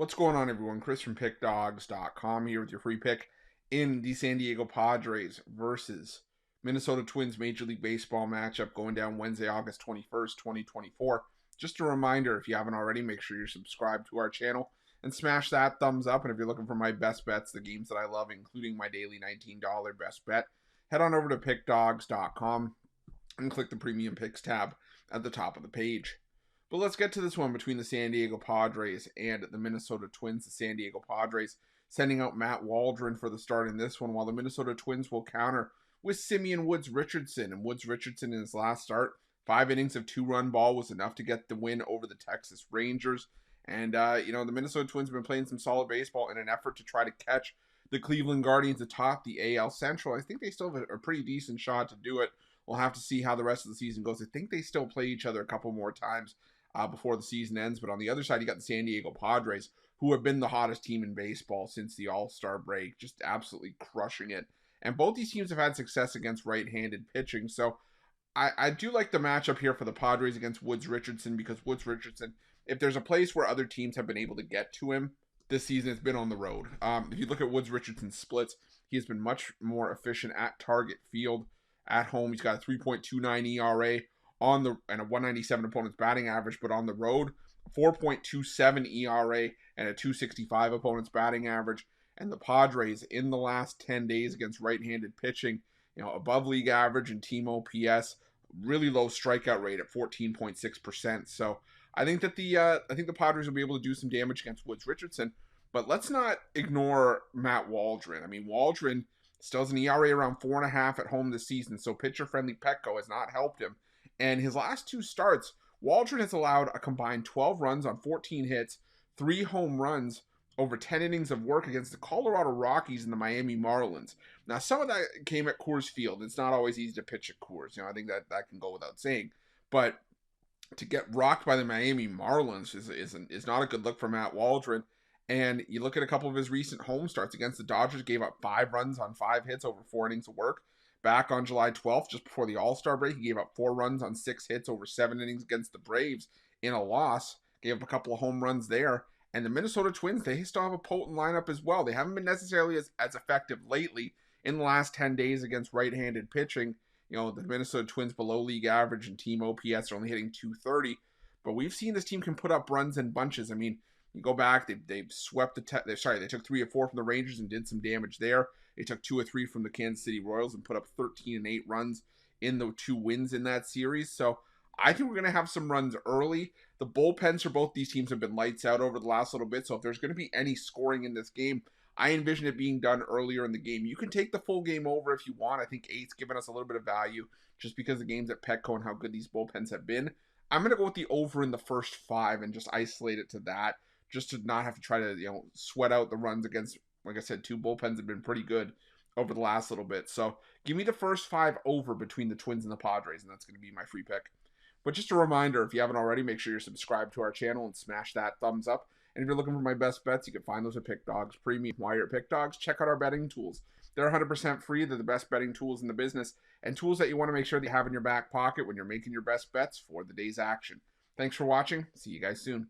What's going on, everyone? Chris from Pickdawgz.com here with your free pick in the San Diego Padres versus Minnesota Twins Major League Baseball matchup going down Wednesday, August 21st, 2024. Just a reminder, if you haven't already, make sure you're subscribed to our channel and smash that thumbs up. And if you're looking for my best bets, the games that I love, including my daily $19 best bet, head on over to Pickdawgz.com and click the Premium Picks tab at the top of the page. But let's get to this one between the San Diego Padres and the Minnesota Twins. The San Diego Padres sending out Matt Waldron for the start in this one, while the Minnesota Twins will counter with Simeon Woods Richardson. And Woods Richardson in his last start, 5 innings of 2-run ball was enough to get the win over the Texas Rangers. And, the Minnesota Twins have been playing some solid baseball in an effort to try to catch the Cleveland Guardians atop the AL Central. I think they still have a pretty decent shot to do it. We'll have to see how the rest of the season goes. I think they still play each other a couple more times before the season ends. But on the other side, you got the San Diego Padres, who have been the hottest team in baseball since the All-Star break, just absolutely crushing it. And both these teams have had success against right-handed pitching. So I do like the matchup here for the Padres against Woods Richardson, because Woods Richardson, if there's a place where other teams have been able to get to him this season, it's been on the road. If you look at Woods Richardson's splits, he has been much more efficient at Target Field. At home, he's got a 3.29 ERA and a 197 opponent's batting average, but on the road, 4.27 ERA and a 265 opponent's batting average. And the Padres in the last 10 days against right-handed pitching, above league average and team OPS, really low strikeout rate at 14.6%. So I think that the Padres will be able to do some damage against Woods Richardson. But let's not ignore Matt Waldron. I mean, Waldron still has an ERA around 4.5 at home this season, so pitcher-friendly Petco has not helped him. And his last 2 starts, Waldron has allowed a combined 12 runs on 14 hits, 3 home runs over 10 innings of work against the Colorado Rockies and the Miami Marlins. Now, some of that came at Coors Field. It's not always easy to pitch at Coors. I think that can go without saying. But to get rocked by the Miami Marlins is not a good look for Matt Waldron. And you look at a couple of his recent home starts against the Dodgers, gave up 5 runs on 5 hits over 4 innings of work. Back on July 12th, just before the All-Star break, he gave up 4 runs on 6 hits over 7 innings against the Braves in a loss. Gave up a couple of home runs there. And the Minnesota Twins, they still have a potent lineup as well. They haven't been necessarily as effective lately in the last 10 days against right-handed pitching. The Minnesota Twins below league average and team OPS are only hitting 230. But we've seen this team can put up runs in bunches. I mean, you go back, they swept they took 3 or 4 from the Rangers and did some damage there. They took 2 or 3 from the Kansas City Royals and put up 13 and 8 runs in the 2 wins in that series. So I think we're going to have some runs early. The bullpens for both these teams have been lights out over the last little bit. So if there's going to be any scoring in this game, I envision it being done earlier in the game. You can take the full game over if you want. I think 8's given us a little bit of value just because the game's at Petco and how good these bullpens have been. I'm going to go with the over in the first 5 and just isolate it to that, just to not have to try to, sweat out the runs against, like I said, 2 bullpens have been pretty good over the last little bit. So give me the first 5 over between the Twins and the Padres, and that's going to be my free pick. But just a reminder, if you haven't already, make sure you're subscribed to our channel and smash that thumbs up. And if you're looking for my best bets, you can find those at Pick Dawgz Premium. While you're at Pick Dawgz, check out our betting tools. They're 100% free. They're the best betting tools in the business, and tools that you want to make sure that you have in your back pocket when you're making your best bets for the day's action. Thanks for watching. See you guys soon.